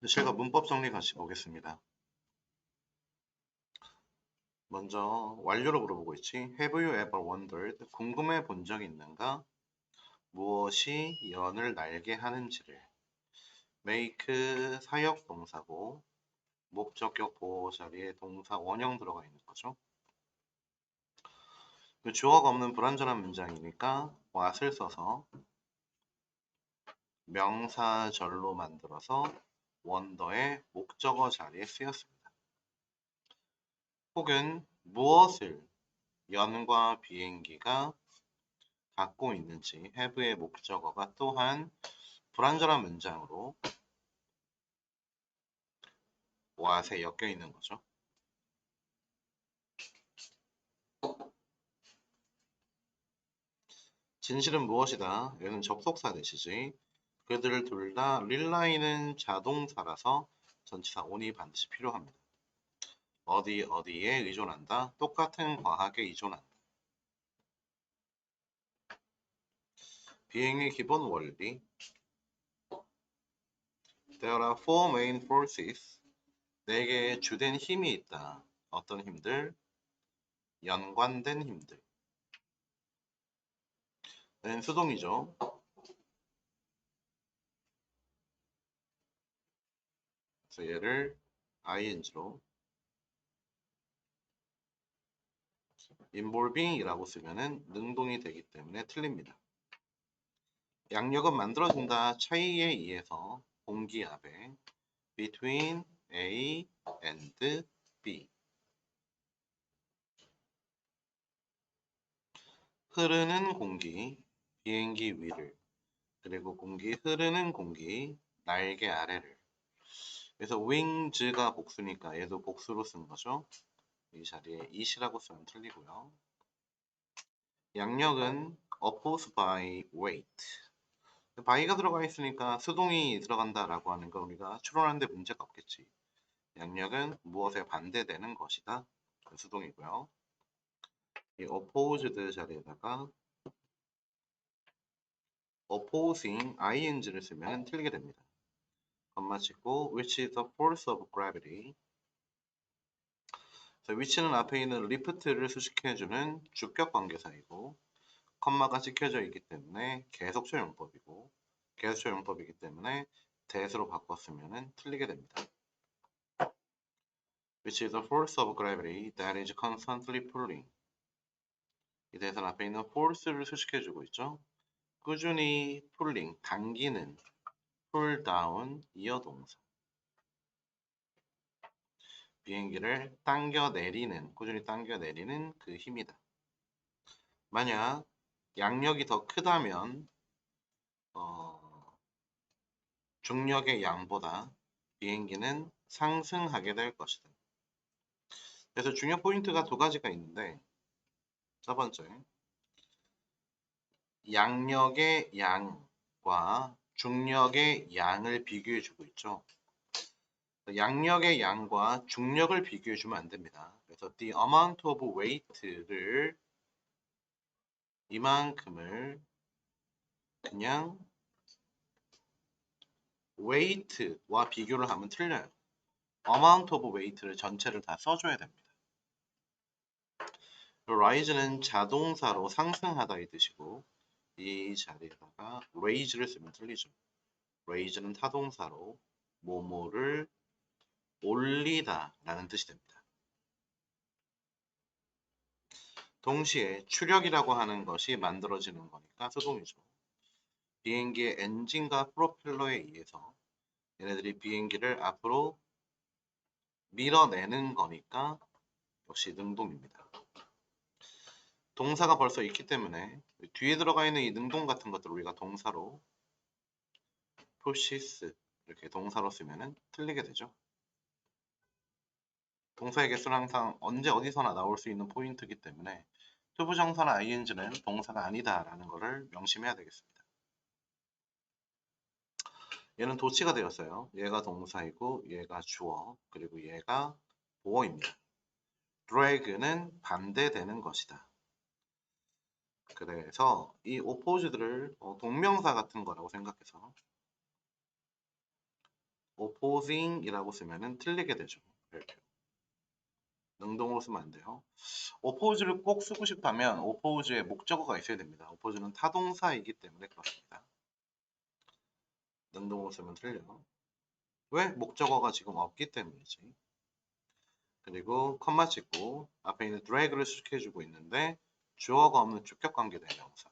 제가 문법 정리 같이 보겠습니다. 먼저 완료로 물어보고 있지. Have you ever wondered? 궁금해 본 적 있는가? 무엇이 연을 날게 하는지를. make 사역 동사고 목적격 보호 자리에 동사 원형 들어가 있는 거죠. 주어가 없는 불완전한 문장이니까 what을 써서 명사절로 만들어서 wonder의 목적어 자리에 쓰였습니다. 혹은 무엇을 연과 비행기가 갖고 있는지 have의 목적어가 또한 불완전한 문장으로 what에 엮여 있는 거죠. 진실은 무엇이다. 여기는 접속사 대시지. 그들 둘 다 릴라이는 자동사라서 전치사 on이 반드시 필요합니다. 어디에 의존한다. 똑같은 과학에 의존한다. 비행의 기본 원리. There are four main forces. 네 개의 주된 힘이 있다. 어떤 힘들? 연관된 힘들. 얘는 수동이죠. 그래서 얘를 ing로 involving이라고 쓰면은 능동이 되기 때문에 틀립니다. 양력은 만들어진다. 차이에 의해서 공기압에 between A and B. 흐르는 공기, 비행기 위를, 그리고 흐르는 공기, 날개 아래를. 그래서 wings가 복수니까 얘도 복수로 쓴 거죠. 이 자리에 it이라고 쓰면 틀리고요. 양력은 opposed by weight. by가 들어가 있으니까 수동이 들어간다라고 하는 거 우리가 추론하는데 문제가 없겠지. 양력은 무엇에 반대되는 것이다. 수동이고요. 이 opposed 자리에다가 opposing ing를 쓰면 틀리게 됩니다. 컴마 찍고 which is the force of gravity. which는 앞에 있는 lift를 수식해주는 주격 관계사이고 컴마가 찍혀져 있기 때문에 계속조 용법이고 계속조 용법이기 때문에 that으로 바꿨으면 틀리게 됩니다. Which is the force of gravity that is constantly pulling. 이 대선 앞에 있는 force를 수식해주고 있죠. 꾸준히 pulling, 당기는 pull down, 이어동사. 비행기를 당겨 내리는, 꾸준히 당겨 내리는 그 힘이다. 만약 양력이 더 크다면 중력의 양보다 비행기는 상승하게 될 것이다. 그래서 중요 포인트가 두 가지가 있는데 첫 번째, 양력의 양과 중력의 양을 비교해 주고 있죠. 양력의 양과 중력을 비교해 주면 안 됩니다. 그래서 the amount of weight를 이만큼을 그냥 weight와 비교를 하면 틀려요. amount of weight를 전체를 다 써줘야 됩니다. rise는 자동사로 상승하다 이 뜻이고 이 자리에다가 raise를 쓰면 틀리죠. raise는 타동사로 뭐뭐를 올리다 라는 뜻이 됩니다. 동시에 추력이라고 하는 것이 만들어지는 거니까 수동이죠. 비행기의 엔진과 프로펠러에 의해서 얘네들이 비행기를 앞으로 밀어내는 거니까 역시 능동입니다. 동사가 벌써 있기 때문에 뒤에 들어가 있는 이 능동 같은 것들을 우리가 동사로 pushes 이렇게 동사로 쓰면 틀리게 되죠. 동사의 개수는 항상 언제 어디서나 나올 수 있는 포인트이기 때문에 투부정사나 ing는 동사가 아니다라는 것을 명심해야 되겠습니다. 얘는 도치가 되었어요. 얘가 동사이고 얘가 주어 그리고 얘가 보어입니다. drag는 반대되는 것이다. 그래서 이 oppose들을 동명사 같은 거라고 생각해서 opposing이라고 쓰면은 틀리게 되죠. 이렇게. 능동으로 쓰면 안 돼요. oppose를 꼭 쓰고 싶다면 oppose에 목적어가 있어야 됩니다. oppose는 타동사이기 때문에 그렇습니다. 능동으로 쓰면 틀려. 왜? 목적어가 지금 없기 때문이지. 그리고 컴마 찍고 앞에 있는 drag를 수식해주고 있는데 주어가 없는 주격관계 대명사.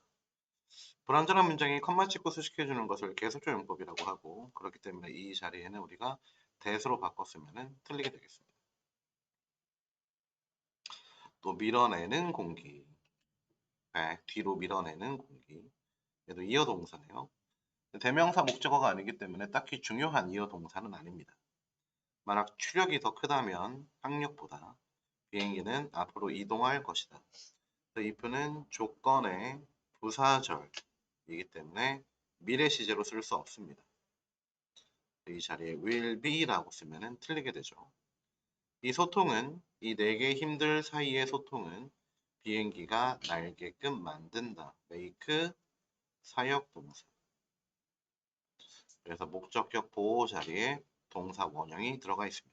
불완전한 문장이 컴마 찍고 수식해주는 것을 계속조 용법이라고 하고 그렇기 때문에 이 자리에는 우리가 that으로 바꿨으면 틀리게 되겠습니다. 또 밀어내는 공기. back, 뒤로 밀어내는 공기. 얘도 이어 동사네요. 대명사 목적어가 아니기 때문에 딱히 중요한 이어 동사는 아닙니다. 만약 추력이 더 크다면 항력보다 비행기는 앞으로 이동할 것이다. if는 조건의 부사절이기 때문에 미래 시제로 쓸 수 없습니다. 이 자리에 will be라고 쓰면 틀리게 되죠. 이 소통은 이 네 개의 힘들 사이의 소통은 비행기가 날게끔 만든다. make 사역 동사. 그래서 목적격 보호 자리에 동사 원형이 들어가 있습니다.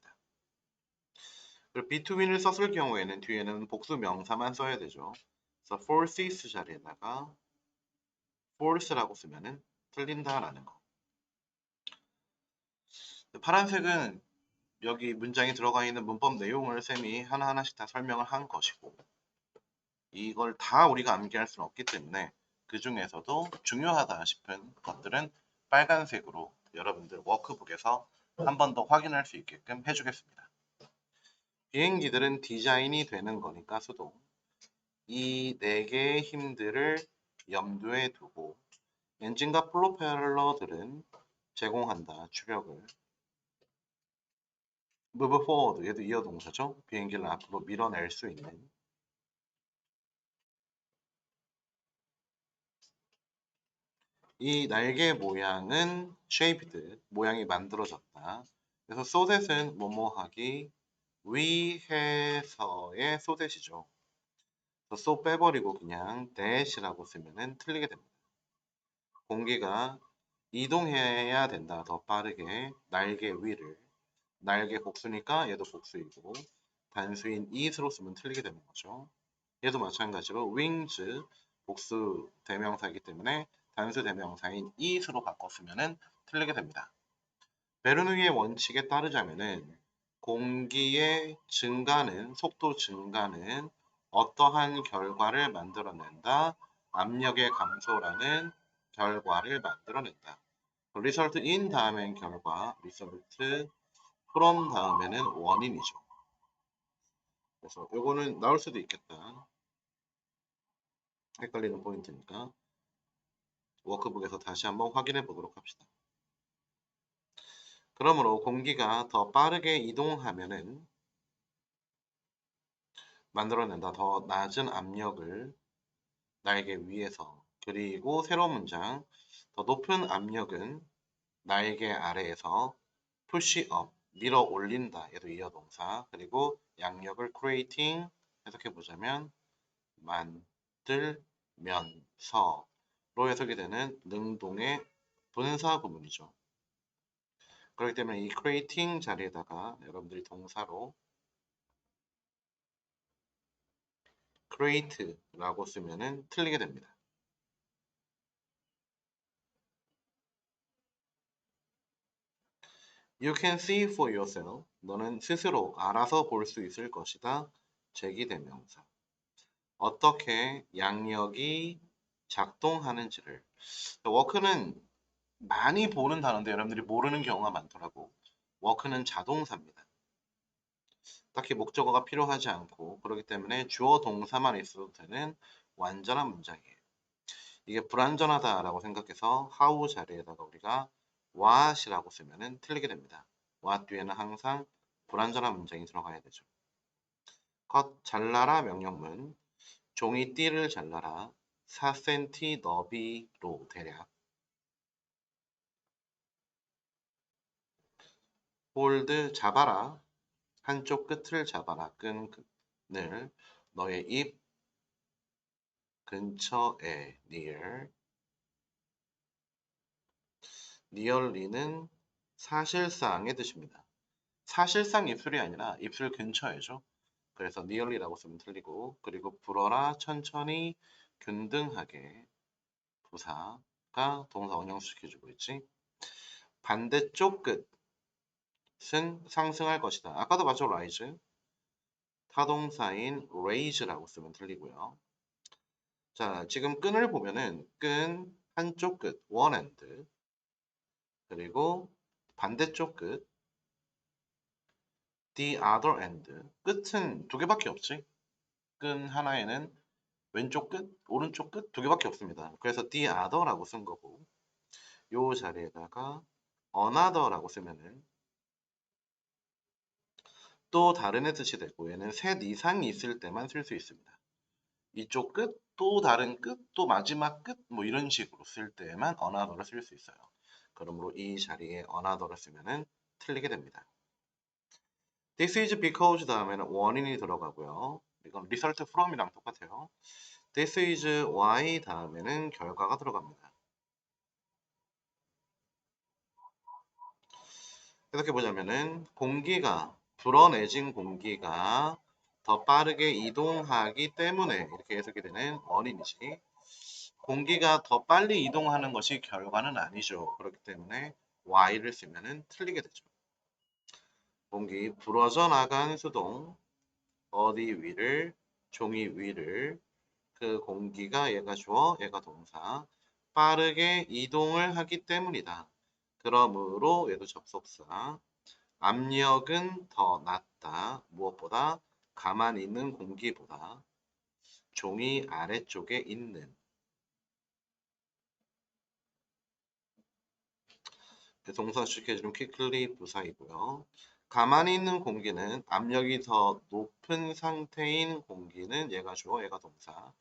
그리고 between을 썼을 경우에는 뒤에는 복수 명사만 써야 되죠. 그래서 forces 자리에다가 force라고 쓰면은 틀린다라는 거. 파란색은 여기 문장에 들어가 있는 문법 내용을 쌤이 하나하나씩 다 설명을 한 것이고 이걸 다 우리가 암기할 수는 없기 때문에 그 중에서도 중요하다 싶은 것들은 빨간색으로 여러분들 워크북에서 한 번 더 확인할 수 있게끔 해주겠습니다. 비행기들은 디자인이 되는 거니까 수동 이 네 개의 힘들을 염두에 두고 엔진과 프로펠러들은 제공한다. 추력을 move forward 얘도 이어 동사죠. 비행기를 앞으로 밀어낼 수 있는 이 날개 모양은 shaped 모양이 만들어졌다. 그래서 so that은 뭐뭐하기 위해서의 so that이죠. so 빼버리고 그냥 that이라고 쓰면은 틀리게 됩니다. 공기가 이동해야 된다. 더 빠르게 날개 위를 날개 복수니까 얘도 복수이고 단수인 it으로 쓰면 틀리게 되는 거죠. 얘도 마찬가지로 wings 복수 대명사이기 때문에 단수 대명사인 it으로 바꿨으면 틀리게 됩니다. 베르누이의 원칙에 따르자면은 공기의 증가는 속도 증가는 어떠한 결과를 만들어낸다. 압력의 감소라는 결과를 만들어낸다. result in 다음엔 결과, result from 다음에는 원인이죠. 그래서 요거는 나올 수도 있겠다. 헷갈리는 포인트니까 워크북에서 다시 한번 확인해 보도록 합시다. 그러므로 공기가 더 빠르게 이동하면은 만들어낸다. 더 낮은 압력을 날개 위에서. 그리고 새로운 문장. 더 높은 압력은 날개 아래에서 push up, 밀어 올린다. 얘도 이어 동사. 그리고 양력을 creating 해석해 보자면 만들면서로 해석이 되는 능동의 분사 부분이죠. 그렇기 때문에 이 creating 자리에다가 여러분들이 동사로 create라고 쓰면은 틀리게 됩니다. You can see for yourself. 너는 스스로 알아서 볼 수 있을 것이다. 제기대명사. 어떻게 양력이 작동하는지를. 워크는 많이 보는 단어인데 여러분들이 모르는 경우가 많더라고. 워크는 자동사입니다. 딱히 목적어가 필요하지 않고 그렇기 때문에 주어 동사만 있어도 되는 완전한 문장이에요. 이게 불완전하다라고 생각해서 how 자리에다가 우리가 what이라고 쓰면 틀리게 됩니다. what 뒤에는 항상 불완전한 문장이 들어가야 되죠. 컷 잘라라 명령문 종이띠를 잘라라 4cm 너비로 대략 홀드 잡아라 한쪽 끝을 잡아라 끈을 너의 입 근처에 nearly는 사실상의 뜻입니다. 사실상 입술이 아니라 입술 근처에죠. 그래서 nearly라고 쓰면 틀리고, 그리고 불어라 천천히 균등하게 부사가 동사 원형시켜주고 있지. 반대쪽 끝은 상승할 것이다. 아까도 봤죠, rise. 타동사인 raise라고 쓰면 틀리고요. 자, 지금 끈을 보면은 끈 한쪽 끝, one end, 그리고 반대쪽 끝, the other end. 끝은 두 개밖에 없지. 끈 하나에는 왼쪽 끝, 오른쪽 끝 두 개밖에 없습니다. 그래서 the other라고 쓴 거고, 요 자리에다가 another라고 쓰면은 또 다른의 뜻이 되고, 얘는 셋 이상이 있을 때만 쓸 수 있습니다. 이쪽 끝, 또 다른 끝, 또 마지막 끝, 뭐 이런 식으로 쓸 때만 another를 쓸 수 있어요. 그러므로 이 자리에 another를 쓰면은 틀리게 됩니다. This is because 다음에는 원인이 들어가고요. 이건 result from이랑 똑같아요. This is why 다음에는 결과가 들어갑니다. 이렇게 보자면은 공기가 불어내진 공기가 더 빠르게 이동하기 때문에 이렇게 해석이 되는 원인이지. 공기가 더 빨리 이동하는 것이 결과는 아니죠. 그렇기 때문에 why를 쓰면은 틀리게 되죠. 공기 불어져 나간 수동 어디 위를 종이 위를 그 공기가 얘가 주어 얘가 동사 빠르게 이동을 하기 때문이다. 그러므로 얘도 접속사 압력은 더 낮다. 무엇보다 가만히 있는 공기보다 종이 아래쪽에 있는 동사 수식해주는 quickly 부사이고요. 가만히 있는 공기는 압력이 더 높은 상태인 공기는 얘가 주어 얘가 동사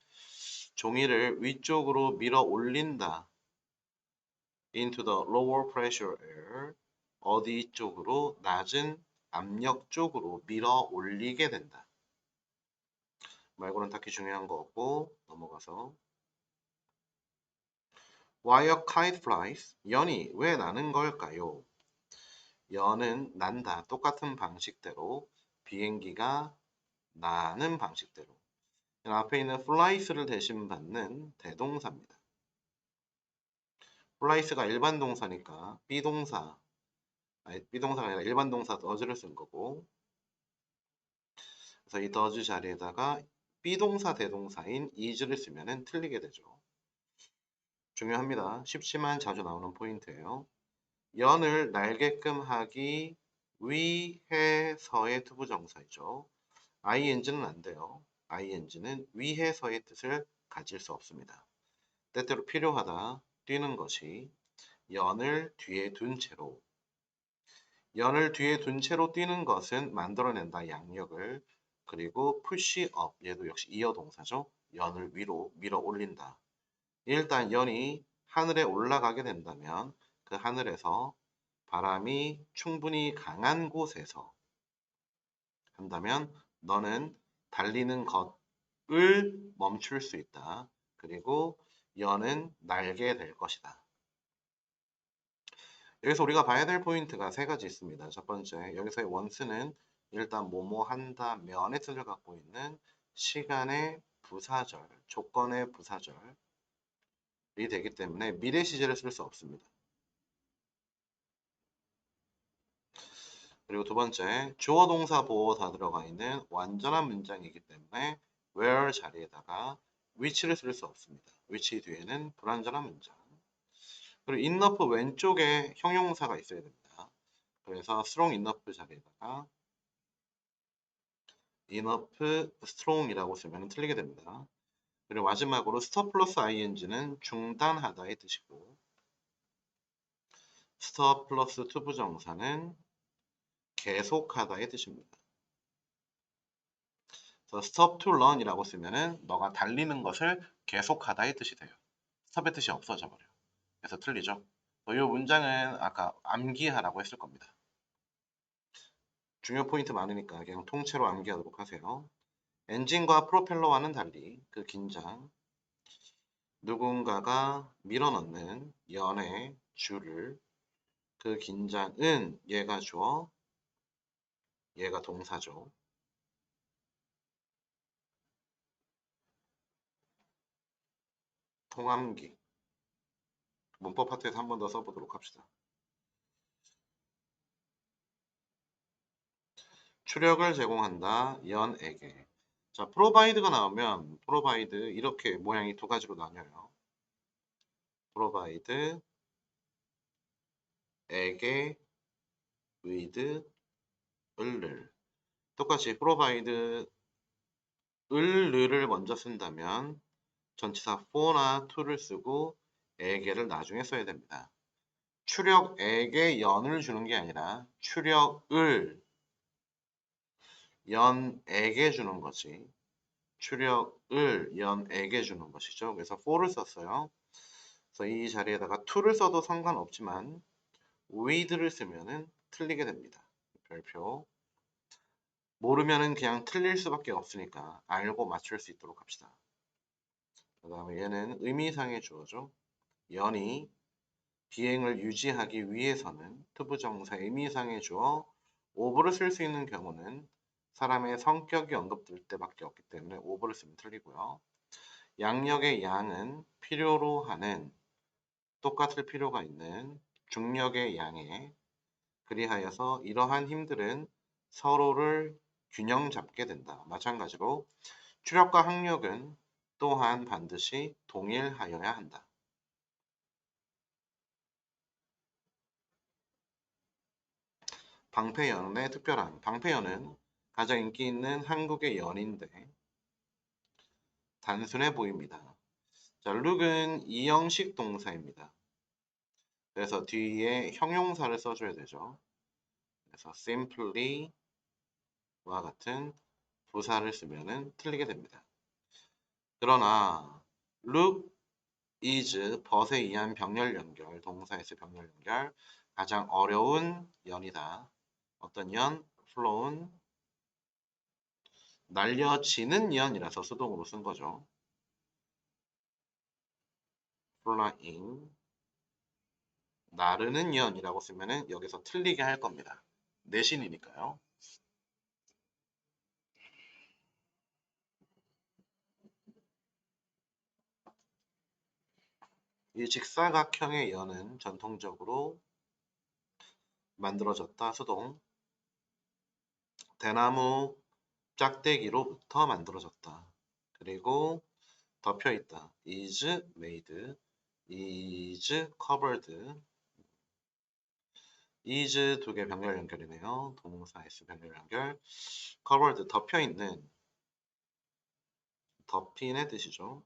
종이를 위쪽으로 밀어 올린다. into the lower pressure air 어디 쪽으로 낮은 압력 쪽으로 밀어 올리게 된다. 말고는 딱히 중요한 거 없고 넘어가서 Why a kite flies? 연이 왜 나는 걸까요? 연은 난다. 똑같은 방식대로 비행기가 나는 방식대로 앞에 있는 flies를 대신 받는 대동사입니다. flies가 일반 동사니까 비동사 아니 비동사가 아니라 일반 동사 does를 쓴 거고 그래서 이 does 자리에다가 비동사 대동사인 is를 쓰면 틀리게 되죠. 중요합니다. 쉽지만 자주 나오는 포인트예요. 연을 날게끔 하기 위해서의 투부정사이죠. ing는 안 돼요. ing는 위해서의 뜻을 가질 수 없습니다. 때때로 필요하다, 뛰는 것이 연을 뒤에 둔 채로 연을 뒤에 둔 채로 뛰는 것은 만들어낸다 양력을 그리고 push up 얘도 역시 이어 동사죠. 연을 위로 밀어 올린다. 일단 연이 하늘에 올라가게 된다면 그 하늘에서 바람이 충분히 강한 곳에서 한다면 너는 달리는 것을 멈출 수 있다. 그리고 연은 날게 될 것이다. 여기서 우리가 봐야 될 포인트가 세 가지 있습니다. 첫 번째, 여기서의 원스는 일단 뭐뭐 한다면의 뜻을 갖고 있는 시간의 부사절, 조건의 부사절이 되기 때문에 미래 시제를 쓸 수 없습니다. 그리고 두 번째, 주어 동사 보어 다 들어가 있는 완전한 문장이기 때문에 where 자리에다가 which를 쓸 수 없습니다. which 뒤에는 불완전한 문장. 그리고 enough 왼쪽에 형용사가 있어야 됩니다. 그래서 strong enough 자리에다가 enough strong이라고 쓰면 틀리게 됩니다. 그리고 마지막으로 stop 플러스 ing는 중단하다의 뜻이고 stop 플러스 투부정사는 계속하다의 뜻입니다. 그래서 stop to run이라고 쓰면은 너가 달리는 것을 계속하다의 뜻이 돼요. stop의 뜻이 없어져 버려요. 그래서 틀리죠. 이 문장은 아까 암기하라고 했을 겁니다. 중요 포인트 많으니까 그냥 통째로 암기하도록 하세요. 엔진과 프로펠러와는 달리 그 긴장 누군가가 밀어넣는 연의 줄을 그 긴장은 얘가 주어, 얘가 동사죠. 통함기. 문법 파트에서 한 번 더 써보도록 합시다. 추력을 제공한다. 연에게. 자, provide가 나오면 provide 이렇게 모양이 두 가지로 나뉘어요. provide 에게 with 을를. 똑같이 provide 을을 먼저 쓴다면 전치사 for나 to를 쓰고 에게를 나중에 써야 됩니다. 추력에게 연을 주는 게 아니라 추력을 연에게 주는 거지. 추력을 연에게 주는 것이죠. 그래서 for를 썼어요. 그래서 이 자리에다가 to를 써도 상관없지만 with를 쓰면은 틀리게 됩니다. 별표. 모르면은 그냥 틀릴 수밖에 없으니까 알고 맞출 수 있도록 합시다. 그 다음에 얘는 의미상의 주어죠. 연이 비행을 유지하기 위해서는 투부정사 의미상의 주어 오브를 쓸 수 있는 경우는 사람의 성격이 언급될 때밖에 없기 때문에 오브를 쓰면 틀리고요. 양력의 양은 필요로 하는 똑같을 필요가 있는 중력의 양에 그리하여서 이러한 힘들은 서로를 균형 잡게 된다. 마찬가지로 추력과 항력은 또한 반드시 동일하여야 한다. 방패연의 특별함. 방패연은 가장 인기 있는 한국의 연인데 단순해 보입니다. 자, 룩은 이형식 동사입니다. 그래서 뒤에 형용사를 써줘야 되죠. 그래서 simply와 같은 부사를 쓰면은 틀리게 됩니다. 그러나 look is 벗에 의한 병렬 연결, 동사에서 병렬 연결 가장 어려운 연이다. 어떤 연? flown 날려지는 연이라서 수동으로 쓴 거죠. flying 나르는 연이라고 쓰면은 여기서 틀리게 할 겁니다. 내신이니까요. 이 직사각형의 연은 전통적으로 만들어졌다. 수동 대나무 짝대기로부터 만들어졌다. 그리고 덮여있다. is made, is covered. is 두 개 병렬 연결이네요. 동사 s 병렬 연결. covered 덮여있는, 덮인의 뜻이죠.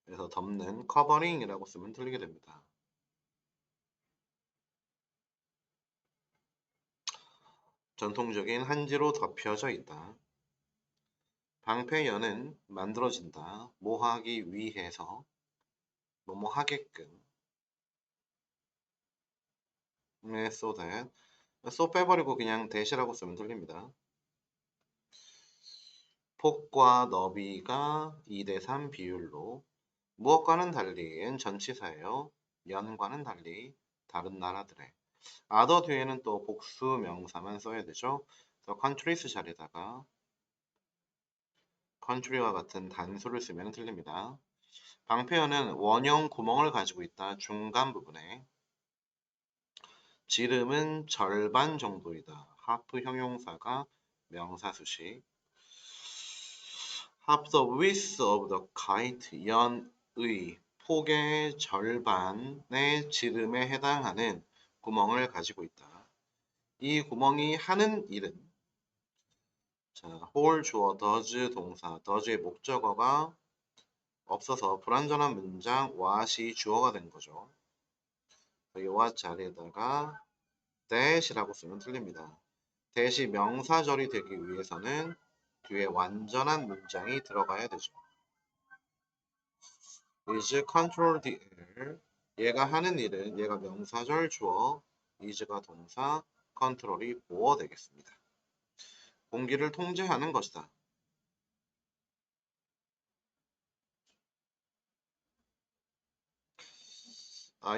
그래서 덮는 covering이라고 쓰면 틀리게 됩니다. 전통적인 한지로 덮여져 있다. 방패연은 만들어진다. 뭐 하기 위해서, 뭐뭐 하게끔. 네, so that. so 빼버리고 그냥 that이라고 쓰면 틀립니다. 폭과 너비가 2대3 비율로 무엇과는 달리 는 전치사예요. 연과는 달리 다른 나라들의 other 뒤에는 또 복수 명사만 써야 되죠. 그래서 countries 자리에다가 country와 같은 단수를 쓰면 틀립니다. 방패연은 원형 구멍을 가지고 있다. 중간 부분에 지름은 절반 정도이다. half 형용사가 명사수식 half the width of the kite 연의 폭의 절반의 지름에 해당하는 구멍을 가지고 있다. 이 구멍이 하는 일은 자, 홀 주어 does 동사 does의 목적어가 없어서 불완전한 문장 what이 주어가 된 거죠. 이 what 자리에다가 that이라고 쓰면 틀립니다. that이 명사절이 되기 위해서는 뒤에 완전한 문장이 들어가야 되죠. is control the air 얘가 하는 일은 얘가 명사절 주어 is가 동사 컨트롤이 보어 되겠습니다. 공기를 통제하는 것이다.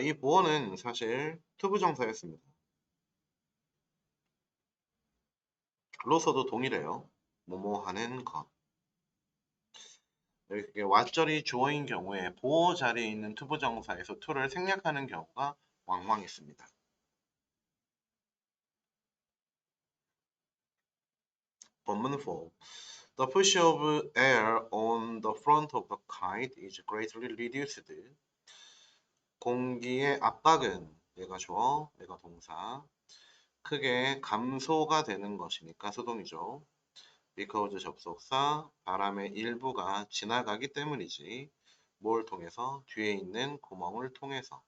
이 보어는 사실 투부정사였습니다. 로서도 동일해요. 뭐뭐 하는 것. 이렇게 왓절이 주어인 경우에 보어 자리에 있는 투부정사에서 to를 생략하는 경우가 왕왕 있습니다. 본문 4. The push of air on the front of the kite is greatly reduced. 공기의 압박은 얘가 주어, 얘가 동사. 크게 감소가 되는 것이니까 수동이죠. because 접속사, 바람의 일부가 지나가기 때문이지. 뭘 통해서? 뒤에 있는 구멍을 통해서.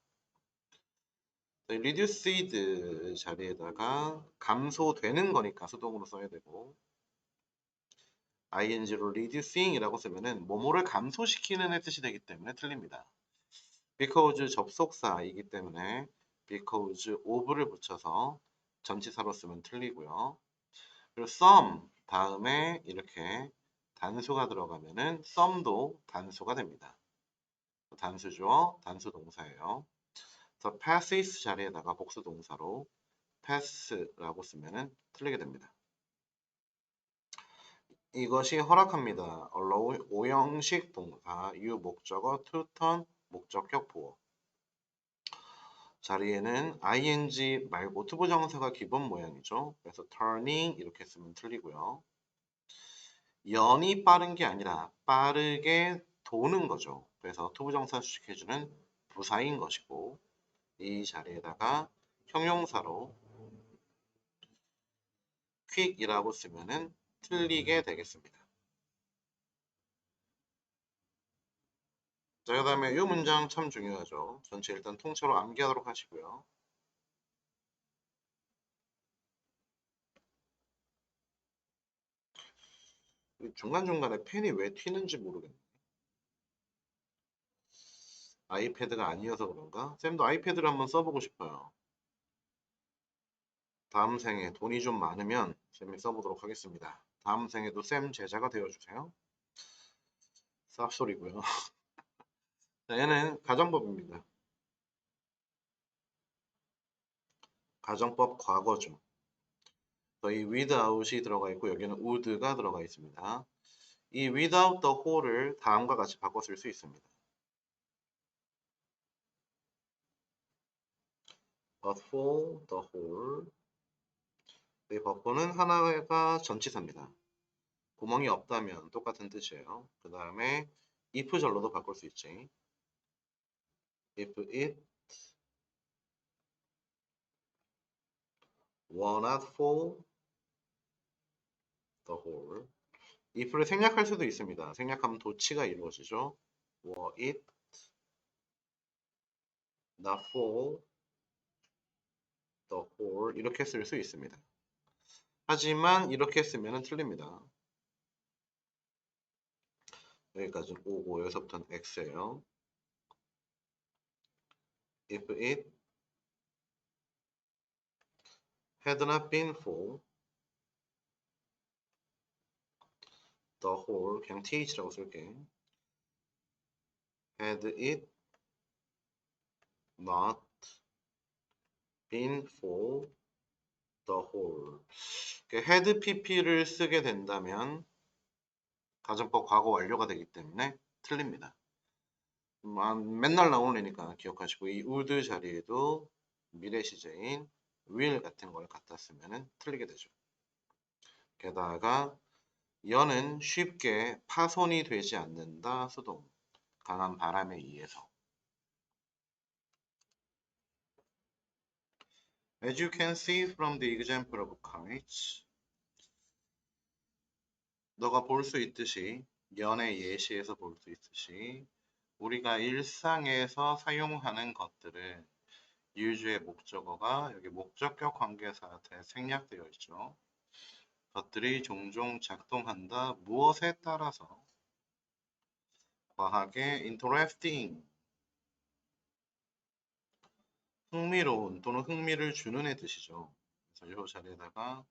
reduced 자리에다가 감소되는 거니까 수동으로 써야 되고, ing로 reducing이라고 쓰면은 뭐뭐를 감소시키는 뜻이 되기 때문에 틀립니다. because 접속사이기 때문에 because of를 붙여서 전치사로 쓰면 틀리고요. 그리고 some 다음에 이렇게 단수가 들어가면은 some도 단수가 됩니다. 단수죠. 단수 동사예요. 그래서 passes 자리에다가 복수 동사로 pass라고 쓰면은 틀리게 됩니다. 이것이 허락합니다. allow 오형식 동사, you 목적어, to turn 목적격 보어. 자리에는 ing 말고 투부정사가 기본 모양이죠. 그래서 turning 이렇게 쓰면 틀리고요. 연이 빠른 게 아니라 빠르게 도는 거죠. 그래서 투부정사 수식해주는 부사인 것이고, 이 자리에다가 형용사로 quick이라고 쓰면은 틀리게 되겠습니다. 자, 그 다음에 이 문장 참 중요하죠. 전체 일단 통째로 암기하도록 하시고요. 중간중간에 펜이 왜 튀는지 모르겠네. 아이패드가 아니어서 그런가? 쌤도 아이패드를 한번 써보고 싶어요. 다음 생에 돈이 좀 많으면 쌤이 써보도록 하겠습니다. 다음 생에도 쌤 제자가 되어주세요. 쌉소리고요. 자, 얘는 가정법입니다. 가정법 과거죠. 이 without이 들어가 있고 여기는 would가 들어가 있습니다. 이 without the whole을 다음과 같이 바꿔 쓸 수 있습니다. but for the whole. 이 버퍼는 하나가 전치사입니다. 구멍이 없다면 똑같은 뜻이에요. 그 다음에 if 절로도 바꿀 수 있지. if it were not for the whole. if를 생략할 수도 있습니다. 생략하면 도치가 이루어지죠. were it not for the whole 이렇게 쓸 수 있습니다. 하지만 이렇게 쓰면 틀립니다. 여기까지는 O고 여기서부터는 X예요. If it had not been for the whole 그냥 th라고 쓸게. Had it not been for the whole. had pp를 쓰게 된다면 가정법 과거 완료가 되기 때문에 틀립니다. 맨날 나오는 애니까 기억하시고 이 would 자리에도 미래 시제인 will 같은 걸 갖다 쓰면 틀리게 되죠. 게다가 연은 쉽게 파손이 되지 않는다 수동 강한 바람에 의해서. As you can see from the example of kites, 너가 볼 수 있듯이 연의 예시에서 볼 수 있듯이 우리가 일상에서 사용하는 것들을 use의 목적어가 여기 목적격 관계사한테 생략되어 있죠. 것들이 종종 작동한다. 무엇에 따라서? 과하게 interesting 흥미로운 또는 흥미를 주는 애 뜻이죠. 그래서 이 자리에다가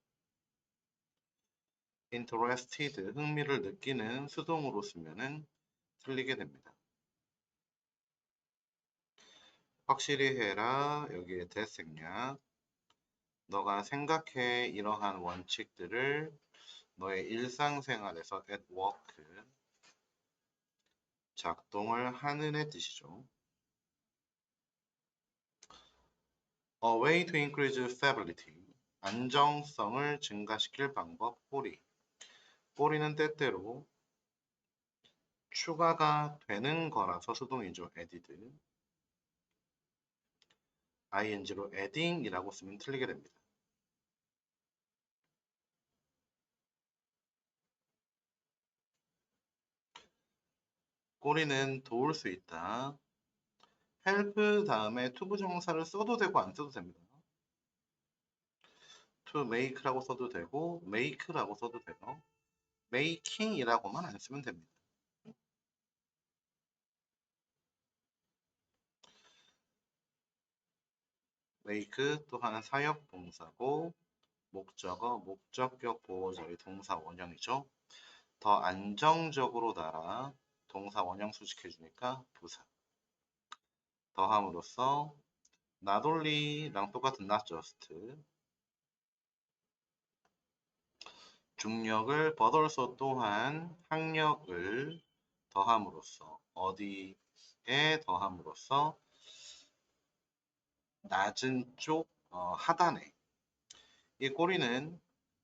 interested 흥미를 느끼는 수동으로 쓰면은 틀리게 됩니다. 확실히 해라. 여기에 대생략. 너가 생각해 이러한 원칙들을 너의 일상생활에서 at work 작동을 하는의 뜻이죠. A way to increase stability. 안정성을 증가시킬 방법 꼬리. 꼬리는 때때로 추가가 되는 거라서 수동이죠. added. ing로 adding이라고 쓰면 틀리게 됩니다. 꼬리는 도울 수 있다. help 다음에 to 부정사를 써도 되고 안 써도 됩니다. to make라고 써도 되고 make라고 써도 되고 making이라고만 안 쓰면 됩니다. make 또한 사역 동사고 목적어, 목적격 보호자의 동사 원형이죠. 더 안정적으로 달아 동사 원형 수식해주니까 부사. 더함으로써 not only랑 똑같은 not just 중력을 but also 또한 항력을 더함으로써 어디에 더함으로써 낮은 쪽 하단에 이 꼬리는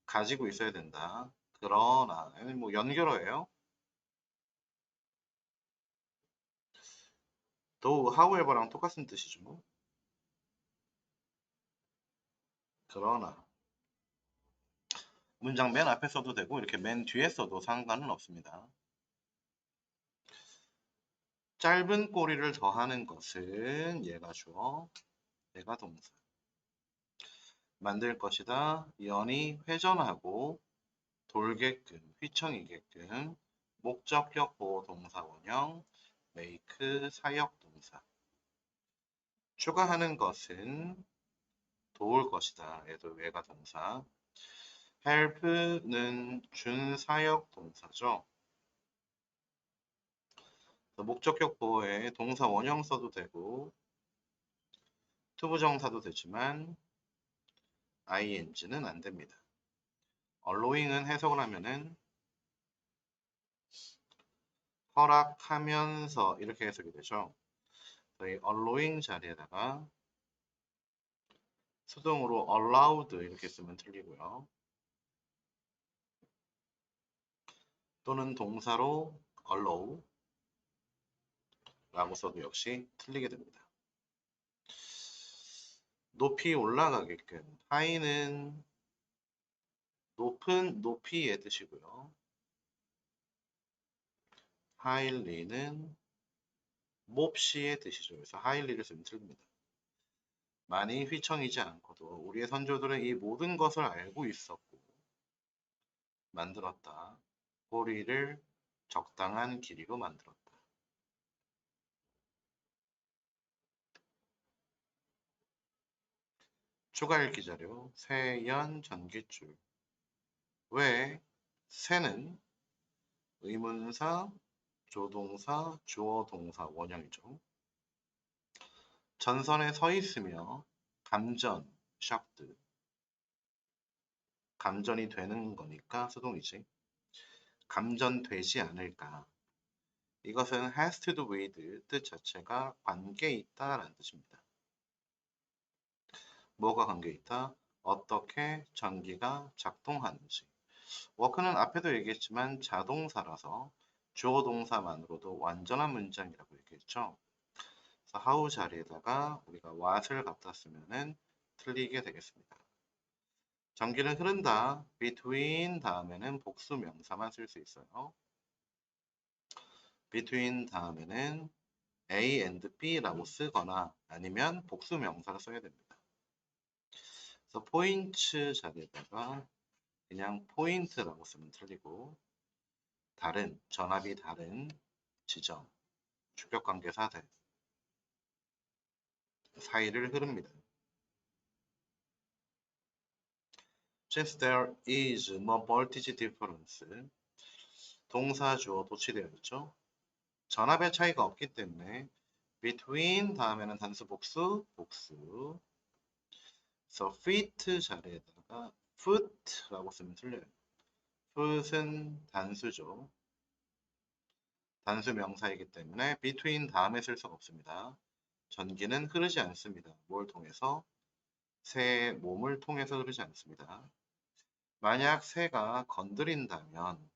가지고 있어야 된다. 그러나 뭐 연결어예요. though, however랑 똑같은 뜻이죠. 그러나 문장 맨 앞에 써도 되고 이렇게 맨 뒤에 써도 상관은 없습니다. 짧은 꼬리를 더하는 것은 얘가 주어, 얘가 동사. 만들 것이다. 연이 회전하고 돌게끔, 휘청이게끔 목적격 보호 동사 원형 make 사역 동사. 추가하는 것은 도울 것이다. 얘도 얘가 동사. help는 준사역 동사죠. 목적격 보호에 동사 원형 써도 되고 투부정사도 되지만 ing는 안 됩니다. allowing은 해석을 하면은 허락하면서 이렇게 해석이 되죠. 저희 allowing 자리에다가 수동으로 allowed 이렇게 쓰면 틀리고요. 또는 동사로 allow 라고 써도 역시 틀리게 됩니다. 높이 올라가게끔 high는 높은 높이의 뜻이고요. highly는 몹시의 뜻이죠. 그래서 highly를 쓰면 틀립니다. 많이 휘청이지 않고도 우리의 선조들은 이 모든 것을 알고 있었고 만들었다. 꼬리를 적당한 길이로 만들었다. 추가 읽기 자료, 세연 전기줄. 왜 세는 의문사, 조동사, 주어동사 원형이죠. 전선에 서 있으며 감전, 샤프트. 감전이 되는 거니까 수동이지. 감전되지 않을까. 이것은 has to do with 뜻 자체가 관계 있다라는 뜻입니다. 뭐가 관계 있다? 어떻게 전기가 작동하는지. 워크는 앞에도 얘기했지만 자동사라서 주어 동사만으로도 완전한 문장이라고 얘기했죠. 그래서 how 자리에다가 우리가 what을 갖다 쓰면은 틀리게 되겠습니다. 전기는 흐른다. between 다음에는 복수 명사만 쓸 수 있어요. between 다음에는 A and B라고 쓰거나 아니면 복수 명사를 써야 됩니다. 그래서 포인트 자리에다가 그냥 포인트라고 쓰면 틀리고 다른, 전압이 다른 지점, 주격관계사 사이를 흐릅니다. Since there is no voltage difference 동사 주어 도치되어 있죠. 전압의 차이가 없기 때문에 between 다음에는 단수 복수, 복수. 그래서 feet 자리에다가 foot라고 쓰면 틀려요. foot은 단수죠. 단수 명사이기 때문에 between 다음에 쓸 수가 없습니다. 전기는 흐르지 않습니다. 뭘 통해서? 새의 몸을 통해서 흐르지 않습니다. 만약 새가 건드린다면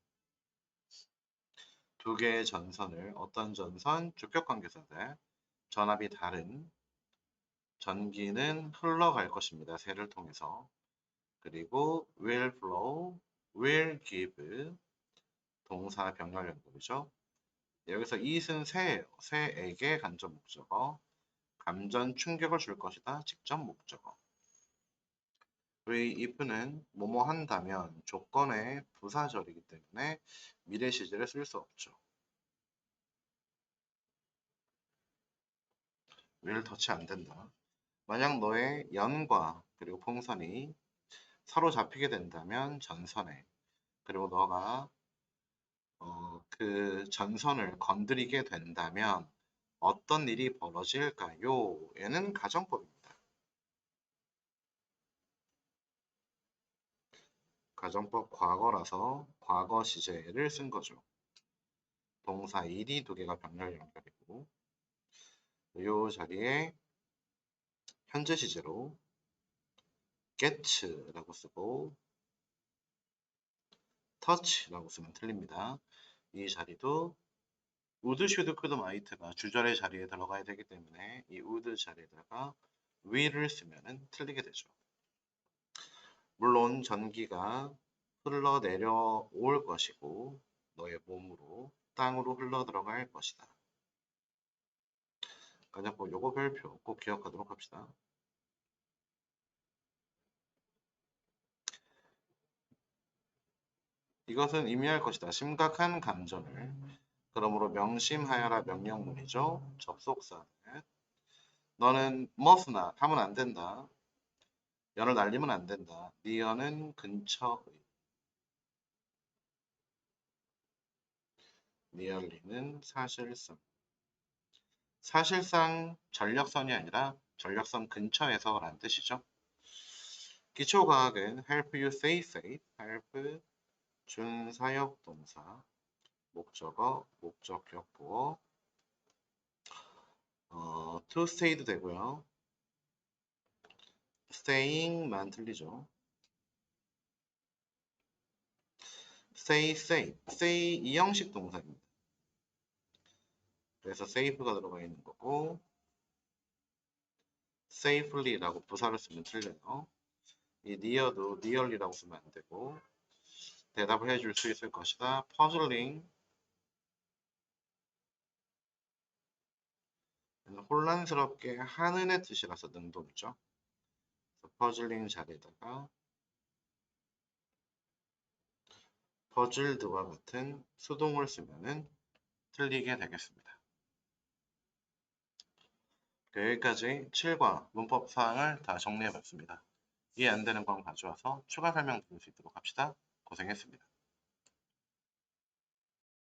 두 개의 전선을 어떤 전선? 주격관계선들 전압이 다른 전기는 흘러갈 것입니다. 새를 통해서. 그리고 will flow, will give 동사 병렬 연습이죠. 여기서 it은 새예요. 새에게 간접 목적어. 감전 충격을 줄 것이다. 직접 목적어. 그리고 if는 뭐뭐 한다면 조건의 부사절이기 때문에 미래 시제를 쓸 수 없죠. will 터치 안 된다. 만약 너의 연과 그리고 풍선이 서로 잡히게 된다면 전선에 그리고 너가 그 전선을 건드리게 된다면 어떤 일이 벌어질까요? 얘는 가정법입니다. 가정법 과거라서 과거 시제를 쓴 거죠. 동사 일이 두 개가 병렬 연결이고 이 자리에 현재 시제로 get라고 쓰고 touch라고 쓰면 틀립니다. 이 자리도 would, should, could, might가 주절의 자리에 들어가야 되기 때문에 이 would 자리에다가 will을 쓰면 틀리게 되죠. 물론 전기가 흘러 내려올 것이고 너의 몸으로 땅으로 흘러 들어갈 것이다. 가정법 요거 별표 꼭 기억하도록 합시다. 이것은 의미할 것이다. 심각한 감전을. 그러므로 명심하여라 명령문이죠. 접속사는 너는 must나 하면 안 된다. 연을 날리면 안 된다. near는 근처의. nearly는 사실상. 사실상 전력선이 아니라 전력선 근처에서라는 뜻이죠. 기초과학은 help you stay safe, help 준사역 동사, 목적어, 목적격 보어, to stay도 되고요. staying만 틀리죠. stay safe, stay 이 형식 동사입니다. 그래서 safe가 들어가 있는 거고 safely라고 부사를 쓰면 틀려요. 이 near도 nearly라고 쓰면 안 되고 대답을 해줄 수 있을 것이다. puzzling 혼란스럽게 하는의 뜻이라서 능동이죠. 퍼즐링 자리에다가 퍼즐드와 같은 수동을 쓰면은 틀리게 되겠습니다. 여기까지 7과 문법 사항을 다 정리해 봤습니다. 이해 안 되는 건 가져와서 추가 설명 드릴 수 있도록 합시다. 고생했습니다.